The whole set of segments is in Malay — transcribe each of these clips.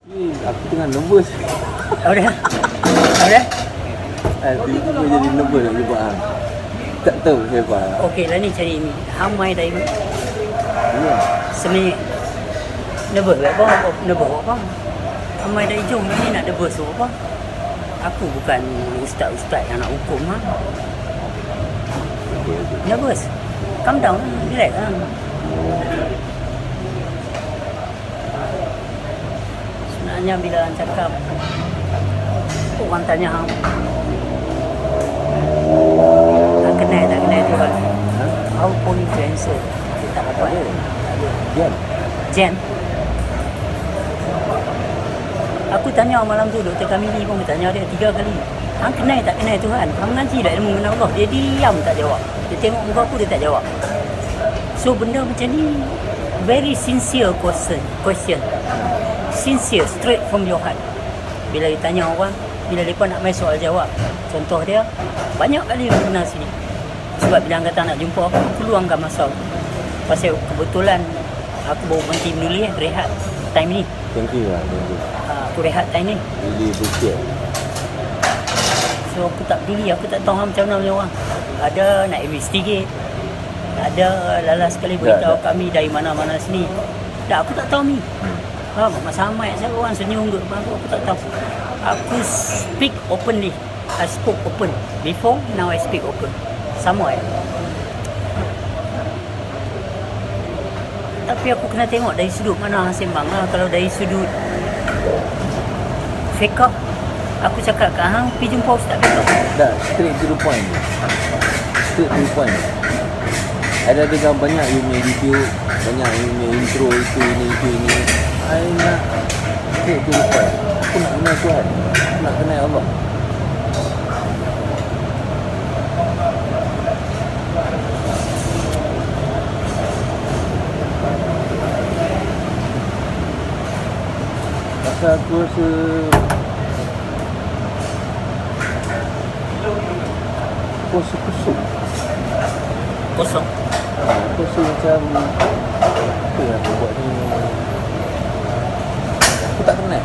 Aku tengah nervous. Apa dia? Tiba-tiba jadi nervous nak jumpa hang. Tak tahu siapa. Okey lah ni cari ni. Hang mai dari mana? Ya. Seminit. Nervous apa? Nervous apa? Hang mai dari Jom ni nak nervous apa? Aku bukan ustaz-ustaz yang nak hukum ha. Okey. Nervous. Calm down, relax lah. Sebenarnya bila hang cakap orang tanya hang kenal tak kenal Tuhan. How pun influencer dia tak dapat. Jen. Jen. Aku tanya malam tu Dr. Kamili pun bertanya dia 3 kali. Hang kenal tak kenal Tuhan? Hang mengaji tak ilmu mengenal Allah? Dia diam tak jawab. Dia tengok muka aku dia tak jawab. So benda macam ni very sincere question. Sincere, straight from your heart. Bila ditanya orang, bila mereka nak main soal jawab, contoh dia, banyak kali orang kenal sini. Sebab bila orang kata nak jumpa aku luangkan masa aku. Pasal kebetulan aku baru berhenti menulis, rehat time ni. Thank you lah. Thank you. Aku rehat time ni. Really appreciate. So aku tak peduli, aku tak tahu macam mana punya orang. Ada nak investigate, ada lalas sekali beritahu kami dari mana-mana sini. Tak, aku tak tahu ni. Masa amat saya orang senyum duduk depan aku tak tahu. Aku speak openly. I spoke open before, now I speak open. Sama Tapi aku kena tengok dari sudut mana sembang lah. Kalau dari sudut fiqh, aku cakap kat hang pergi jumpa ustaz fiqh. Dah, straight to the point. Straight to the point. Ada banyak you punya video, banyak you punya intro itu ini. I nak straight to the point. Aku nak kenal Tuhan. Aku nak kenal Allah. Pasal aku rasa kosong. Kosong. Aku rasa macam apa yang aku buat ni, aku tak kenal.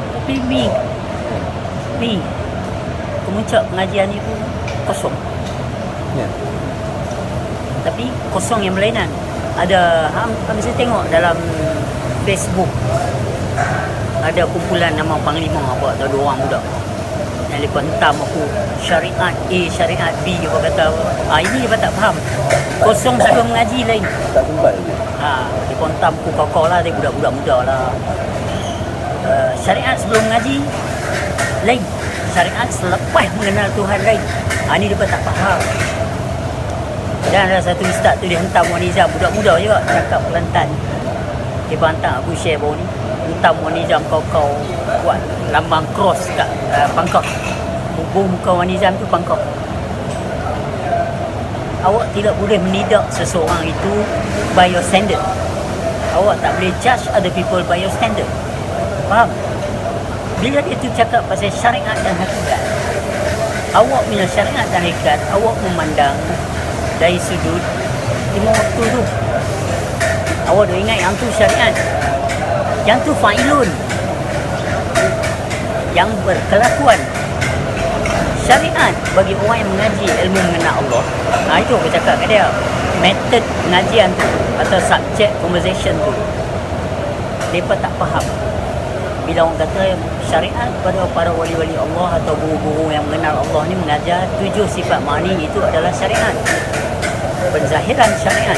Tapi Mi kemuncak pengajian ni pun kosong. Ya. Tapi kosong yang berlainan. Ada hang bisa tengok dalam Facebook ada kumpulan nama panglima apa atau 2 orang budak yang lepas hentam aku syariat A, syariat B. Dia kata ini dia tak faham. Kosong sebelum mengaji lain. Tak sempat lagi. Dia hentam aku kau lah. Dia budak-budak muda lah. Syariat sebelum mengaji lain. Syariat selepas mengenal Tuhan lain. Ini dia tak faham. Dan ada satu ustaz tu dia hentam Wanizam, budak muda juga, cakap Kelantan. Dia hantar aku share baru ni. Hentam Wanizam kau buat lambang cross kat pangkah. Hubung muka Wanizam tu pangkah. Awak tidak boleh menidak seseorang itu by your standard. Awak tak boleh judge other people by your standard. Faham? Bila dia tu cakap pasal syariat dan hakikat, awak punya syariat dan hakikat, awak memandang dari sudut 5 waktu tu. Awak dah ingat yang tu syariat, yang tu fa'ilun, yang berkelakuan. Syariat bagi orang yang mengaji ilmu mengenal Allah, itu aku cakap kat dia, metod pengajian tu atau subject conversation tu mereka tak faham. Bila orang kata syariat kepada para wali-wali Allah atau guru-guru yang mengenal Allah ni mengajar 7 sifat ma'ani, itu adalah syariat, penzahiran syariat.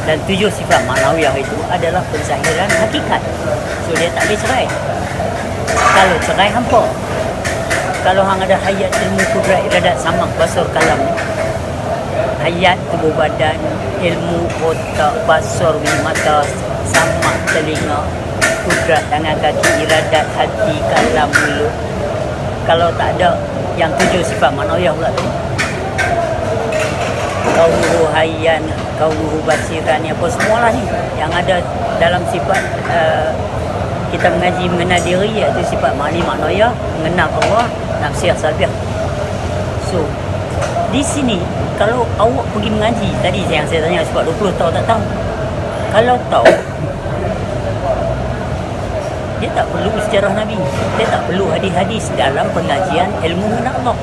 Dan 7 sifat ma'nawiyah itu adalah penzahiran hakikat. So dia tak boleh cerai. Kalau cerai hampa. Kalau hang ada hayat ilmu kudrat iradat samak basar kalam, hayat tubuh badan, ilmu otak, basar mata, samak telinga, kudrat tangan kaki, iradat hati, kalam mulut. Kalau tak ada yang 7 sifat ma'nawiyah pula tu, kaunuhu hayyan, kaunuhu basiran, apa semualah ni yang ada dalam sifat kita mengaji mengenal diri, iaitu sifat ma'ani ma'nawiyah, mengenal Allah, nafsiyah salbiah. So di sini kalau awak pergi mengaji, tadi yang saya tanya sebab 20 tahun tak tahu. Kalau tahu Dia tak perlu sejarah Nabi. Dia tak perlu hadis-hadis dalam pengajian ilmu mengenal Allah.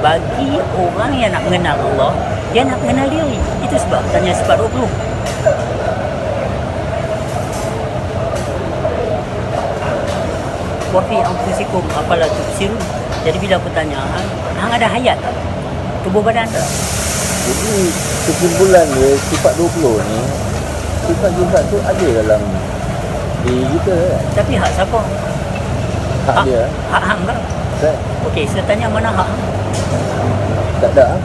Bagi orang yang nak mengenal Allah, dia nak mengenal diri. Itu sebab tanya sifat 20. Wa fi anfusikum afala tubsirun. Jadi bila aku tanya, hang ada hayat tak? Tubuh badan tak? Jadi kesimpulan dia sifat 20 ni, sifat-sifat tu ada dalam diri kita kan? Tapi hak siapa? Hak dia. Hak hang ke? Kan? Okey, saya tanya mana hak hang? Tak ada.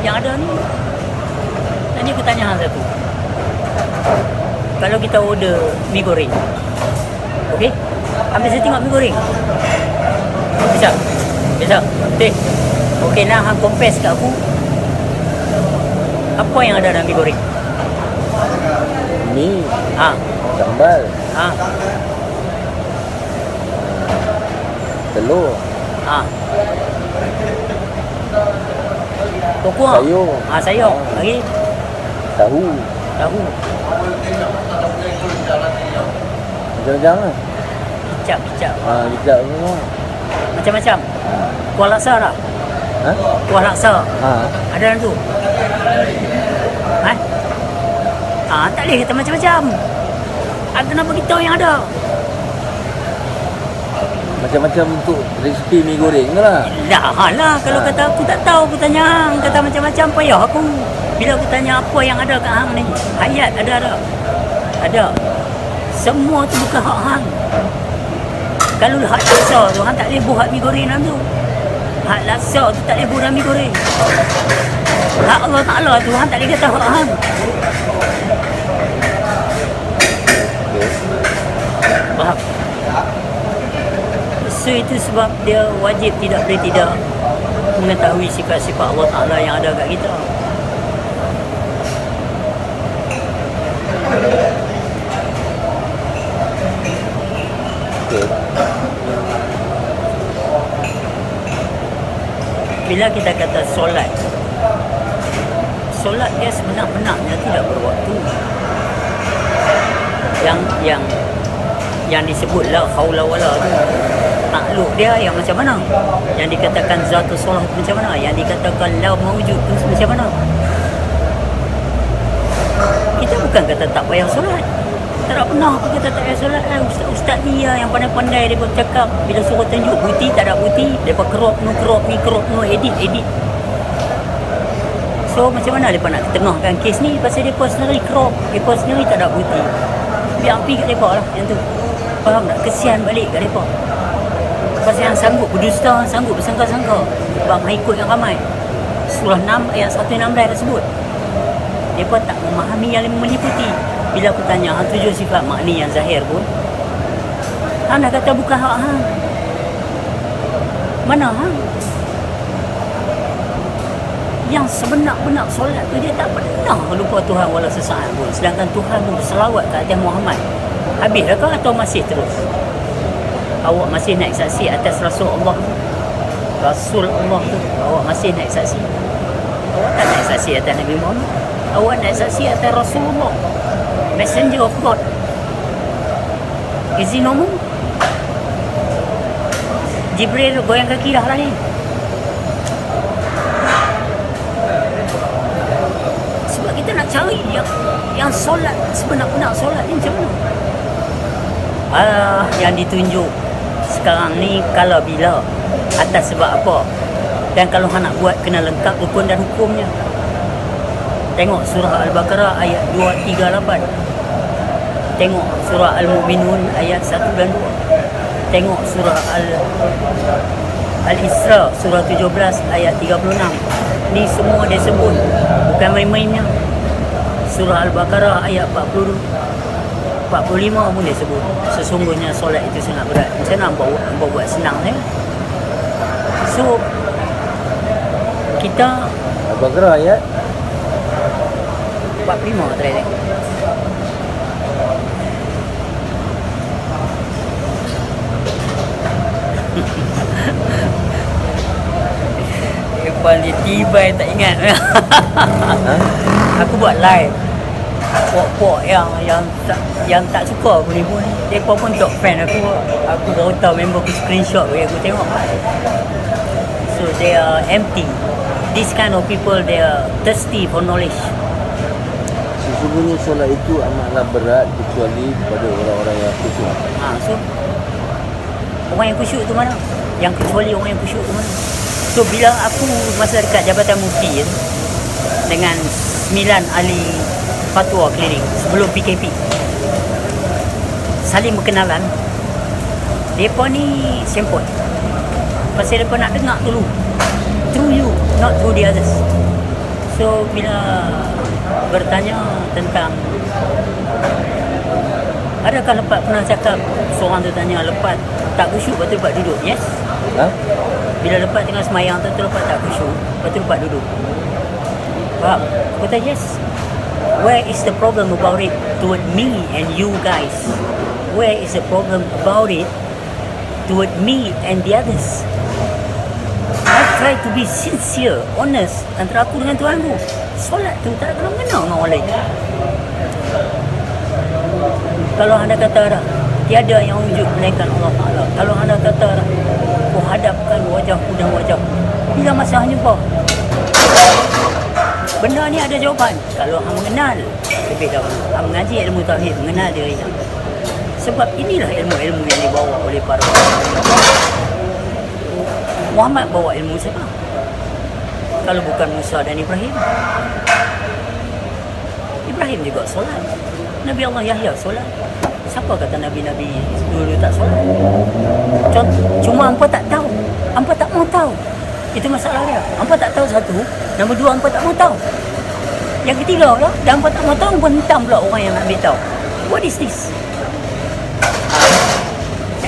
Yang ada ni. Tadi aku tanya hang satu. Kalau kita order mi goreng, okey? Ambil saya tengok mi goreng. Bisa? Bisa? Okey. Okey, nah hang confess kat aku. Apa yang ada dalam mi goreng? Mi, Ha. sambal, Ha. telur, Ha. Tokuah. sayur, Sayur. Lagi tahu, tahu. macam-macam lah. Kicap. Kicap semua. Macam-macam. Kuah laksa tak? Ha? Kuah laksa. Ha. Ada dalam tu? Tak boleh kata macam-macam. Kenapa kita tahu yang ada? Macam-macam untuk resipi mi goreng ke lah. Lah, kalau kata aku tak tahu, aku tanya hang. Kata macam-macam, payah aku. Bila aku tanya apa yang ada kat hang ni, hayat ada. Ada. Semua tu bukan hak hang. Kalau hak laksa tu, hang tak boleh buat mi goreng dalam tu. Hak laksa tu tak boleh buat dalam mi goreng. Hak Allah Ta'ala tu, hang tak boleh kata hak hang. Faham? So itu sebab dia wajib tidak boleh tidak mengetahui sifat-sifat Allah Ta'ala yang ada kat kita. Okay. Bila kita kata solat dia sebenar-benarnya tidak berwaktu. Yang disebut la haula wala tu takluk dia yang macam mana? Yang dikatakan zatu solat macam mana? Yang dikatakan la mawjud tu macam mana? Kita bukan kata tak payah solat. Tak pernah aku kata tak payah solat. Ustaz ni yang pandai-pandai dia bercakap bila suruh tunjuk bukti tak ada bukti, depa crop no edit. So macam mana depa nak tengahkan kes ni pasal depa sendiri crop, depa sendiri tak ada bukti. Biar ampi kat depa lah yang tu. Faham tak? Kesian balik kat mereka. Pasal yang sanggup berdusta, sanggup bersangka-sangka sebab mengikut yang ramai. Surah 6 ayat 116 tersebut. Mereka tak memahami yang meliputi. Bila aku tanya, hang 7 sifat makni yang zahir pun, hang dah kata bukan hak hang. Mana hang? Yang sebenar-benar solat tu dia tak pernah lupa Tuhan walau sesaat pun. Sedangkan Tuhan pun berselawat ke atas Muhammad. Habis dah ke atau masih terus? Awak masih naik saksi atas Rasul Allah tu? Rasul Allah tu, awak masih naik saksi? Awak tak naik saksi atas Nabi Muhammad. Awak naik saksi atas Rasulullah, Messenger of God. Izin umum. Jibril goyang kaki dah lah ni. Sebab kita nak cari yang solat, sebenar-benar solat ni macam mana? Yang ditunjuk sekarang ni kalau bila, atas sebab apa, dan kalau hang nak buat kena lengkap rukun dan hukumnya. Tengok surah Al-Baqarah ayat 238. Tengok surah Al-Mu'minun ayat 1 dan 2. Tengok surah Al-Isra surah 17 ayat 36. Ni semua dia sebut, bukan main-mainnya. Surah Al-Baqarah ayat 45 pun dia sebut. Sesungguhnya solat itu sangat berat. Macam mana hangpa buat senang ni? So kita Al-Baqarah ayat 45 try tengok. Depan dia tiba tak ingat. Aku buat live puak-puak yang tak suka aku ni pun, mereka pun top fan aku baru tahu, member aku screenshot bagi aku tengok. So they are empty. This kind of people, they are thirsty for knowledge. Sesungguhnya solat itu amatlah berat kecuali pada orang-orang yang khusyuk. So orang yang khusyuk tu mana? Yang kecuali orang yang khusyuk tu mana? So bila aku masa dekat Jabatan Mufti dengan 9 ahli fatwa keliling sebelum PKP, saling berkenalan, mereka ni sempoi pasal mereka nak dengar dulu through you, not through the others. So bila bertanya tentang adakah lepas, pernah cakap seorang tu tanya, lepas tak khusyuk lepas tu lepas duduk? Yes. Bila lepas tengah semayang tu lepas tak khusyuk lepas tu lepas duduk? Faham? Aku kata yes. Where is the problem about it toward me and you guys? Where is the problem about it toward me and the others? I try to be sincere, honest antara aku dengan Tuhan aku. Solat tu tak kena mengena dengan orang lain. Kalau anda kata dah, tiada yang wujud melainkan Allah Ta'ala. Kalau anda kata dah, aku hadapkan wajahku dan wajahku, bila masa hang jumpa? Benda ni ada jawapan. Kalau hang mengenal lebih dahulu, hang mengaji ilmu tauhid, mengenal diri hang. Sebab inilah ilmu-ilmu yang dibawa oleh para ulama. Muhammad bawa ilmu siapa? Kalau bukan Musa dan Ibrahim. Ibrahim juga solat. Nabi Allah Yahya solat. Siapa kata Nabi-Nabi dulu tak solat? Cuma hampa tak tahu. Hampa tak mau tahu. Itu masalah dia. Hampa tak tahu satu. Nombor dua, hampa tak mau tahu. Yang ketiga pula, dan hampa tak mau tahu, hampa hentam pula orang yang nak ambil tahu. What is this?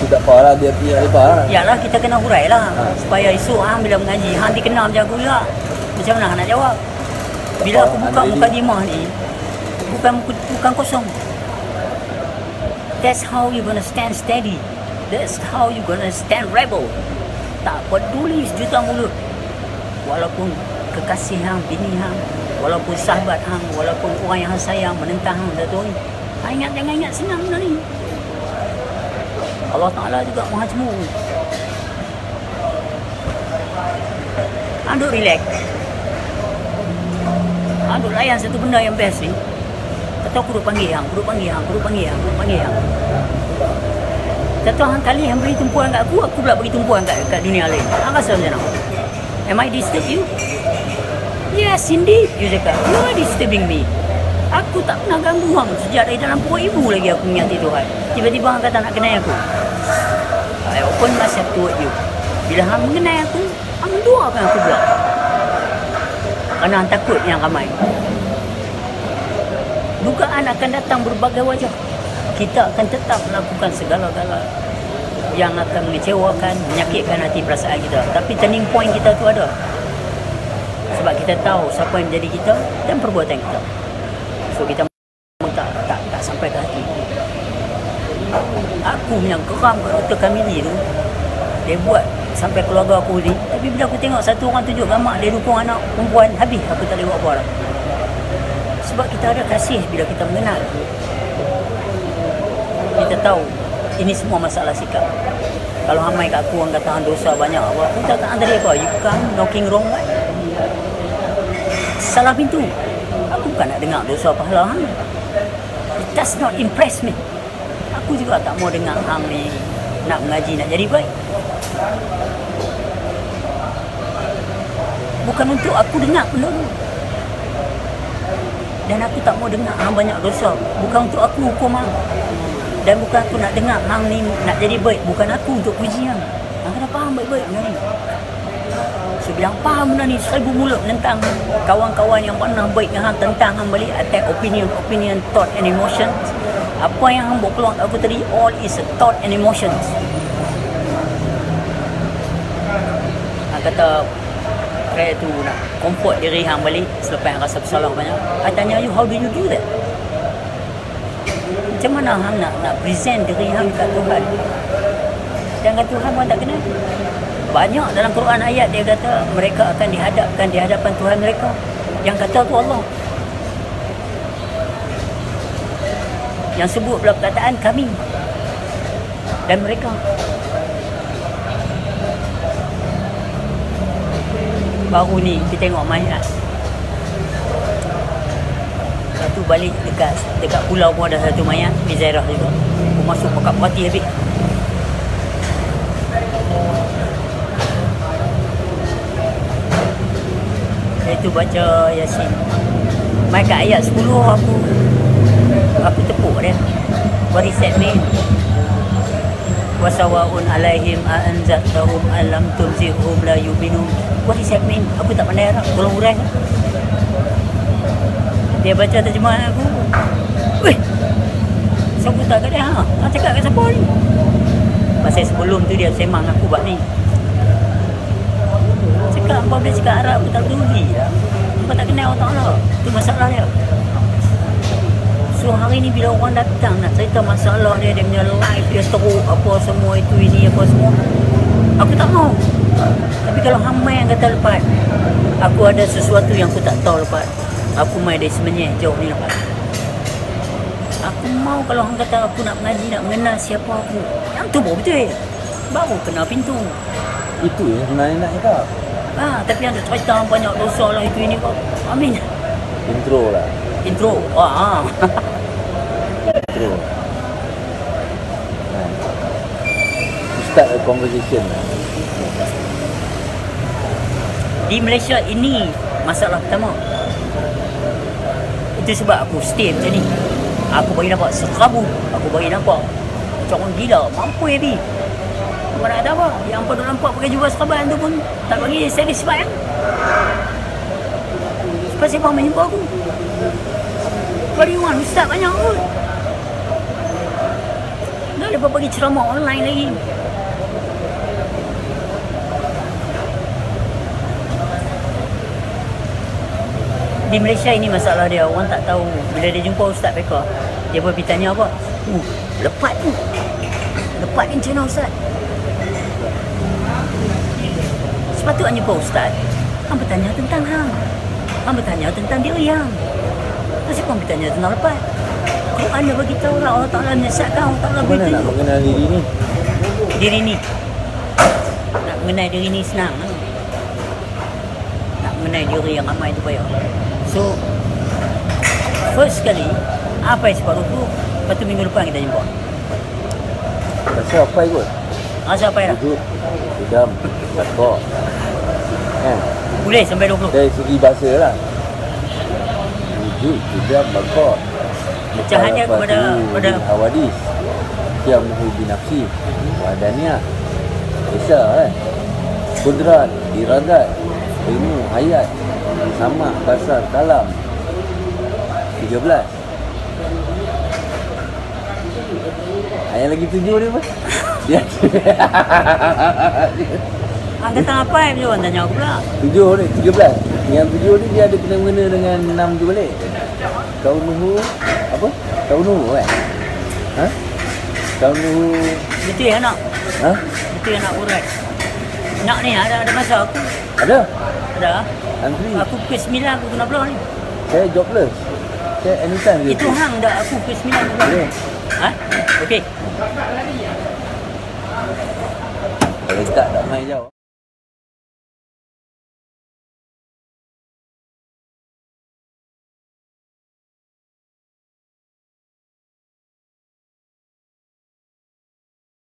Tak apa lah, dia punya lepas lah. Yalah, kita kena hurai lah. Supaya esok hang bila mengaji, hang dikenal macam aku juga. Macam mana hang nak jawab? Bila aku buka mukadimah ni, bukan kosong. That's how you gonna stand steady. That's how you gonna stand rebel. Tak peduli sejuta mulut. Walaupun kekasih hang, bini hang, walaupun sahabat hang, walaupun orang yang hang sayang menentang hang satu hari. Jangan ingat senang benda ni. Allah Ta'ala juga maha cemuru. Duk relax. Duk layan satu benda yang best ni. Kata aku duk panggil hang. Kata hang kali hang beri tumpuan kat aku pula beri tumpuan kat dunia lain. Hang rasa macam mana? Am I disturb you? Yes, indeed. You cakap, you are disturbing me. Aku tak pernah ganggu hang sejak dari dalam perut ibu lagi aku menyati Tuhan. Tiba-tiba hang kata nak kenal aku. I open myself toward you. Bila hang mengenal aku, hang menduakan aku pula. Kerana hang takut yang ramai. Dugaan akan datang berbagai wajah. Kita akan tetap melakukan segala-gala yang akan mengecewakan, menyakitkan hati perasaan kita. Tapi turning point kita tu ada. Sebab kita tahu siapa yang menjadi kita dan perbuatan kita. So kita tak sampai ke hati. Aku yang geram kat Dr. Kamili tu, dia buat sampai keluarga aku ni. Tapi bila aku tengok satu orang tunjuk gambar dia dukung anak perempuan, habis aku tak boleh buat apa lah. Sebab kita ada kasih bila kita mengenal. Kita tahu ini semua masalah sikap. Kalau hamai kat aku, orang kata hang dosa banyak apa, aku tak kata tadi apa, you come knocking wrong right? Salah pintu. Aku bukan nak dengar dosa pahala hang. It does not impress me. Aku juga tak mau dengar hang ni nak mengaji, nak jadi baik. Bukan untuk aku dengar benda tu. Dan aku tak mau dengar hang banyak dosa. Bukan untuk aku hukum hang. Dan bukan aku nak dengar hang ni nak jadi baik. Bukan aku untuk puji hang. Hang kena faham baik-baik benda ni. So bila hang faham benda ni, 1000 mulut tentang kawan-kawan yang pernah baik dengan hang, tentang hang balik attack opinion, thought and emotions. Apa yang hang buat keluar aku tadi, all is a thought and emotions. Hang kata saya tu nak comfort diri hang balik selepas hang rasa bersalah banyak. I tanya you, how do you do that? Macam mana hang nak present diri hang kat Tuhan? Jangan Tuhan pun tak kenal. Banyak dalam Quran ayat dia kata mereka akan dihadapkan di hadapan Tuhan mereka. Yang kata tu Allah. yang sebut pula perkataan kami dan mereka. Baru ni kita tengok mayat. Satu balik dekat pulau pun ada satu mayat, Mizairah juga. Aku masuk pekat parti habis. Itu baca Yasin. Mai kat ayat 10 aku tepuk dia. What is that mean? Wasawaun alaihim a'anzartahum alam tunzirhum la yu'minun. What is that mean? Aku tak pandai Arab. Tolong urai. Dia baca terjemahan aku. Weh. Siapa tak kat dia? Ha? Cakap kat siapa ni? Pasal sebelum tu dia semang aku buat ni. Cakap apa dia cakap Arab aku tak peduli lah. Aku tak kenal Allah Ta'ala. Itu masalah dia. So hari ni bila orang datang nak cerita masalah dia, dia punya live dia teruk apa semua itu ini apa semua, aku tak mau. Tapi kalau hamai yang kata lepas, aku ada sesuatu yang aku tak tahu lepas, aku mai dari semenyih jauh ni lepas. Aku mau kalau orang kata aku nak mengaji, nak mengenal siapa aku, yang tu baru betul. Baru kena pintu. Itu yang sebenarnya nak cakap. Tapi yang cerita banyak dosa lah itu ini kok. Amin. Intro lah. Intro. Intro. Start a conversation lah. Di Malaysia ini masalah pertama. Itu sebab aku stay macam ni. Aku bagi nampak serabu. Aku bagi nampak macam orang gila. Mampu ya bi. Kau nak kata apa? Yang apa duk nampak pakai jubah seraban tu pun tak bagi satisfied kan? Sebab siapa main jumpa aku? Bariwan ustaz banyak pun. Dah lepas bagi ceramah online lagi. Di Malaysia ini masalah dia, orang tak tahu. Bila dia jumpa Ustaz Peka, dia pun pergi tanya apa? Lepat tu. Lepat ni macam mana Ustaz? Sepatutnya jumpa Ustaz, hang bertanya tentang hang. Hang bertanya tentang diri hang. Kenapa hang bertanya tentang lepat? Quran dia beritahu lah, Allah Ta'ala menyesatkan, Allah Ta'ala beritahu. Mana nak mengenal diri ni? Diri ni. Nak mengenal diri ni senang. Nak mengenal diri yang ramai tu payah. So, first sekali, apa yang sebab tu? Lepas tu minggu depan kita jumpa. Rasa apa ikut? Rasa apa ya? Duduk, sedam, takut. Kan? Boleh sampai 20. Dari segi bahasa lah. Duduk, sedam, takut. Pecahannya kepada Hawadis, Qiyam bin Nafsi, Wadaniyah, Isa kan? Kudrat, Iradat, Ilmu, Hayat, Sama, Basar, Kalam. 13. Yang lagi 7 dia apa? Dia Hang kata apa yang dia orang tanya aku pula? 7 ni, 13. Yang 7 ni dia ada kena-mengena dengan 6 tu balik. Kaunuhu apa? Kaunuhu kan? Ha? Kaunuhu Betul ya nak? ha? Betul ya nak urat. Nak ni ada masa aku. Ada? Ada. Antri. Aku ke 9 aku kena belah ni. Saya jobless. Saya anytime je. Itu hang dah aku ke 9 aku belah. Boleh. Ha? Okey. Kalau tak main jauh.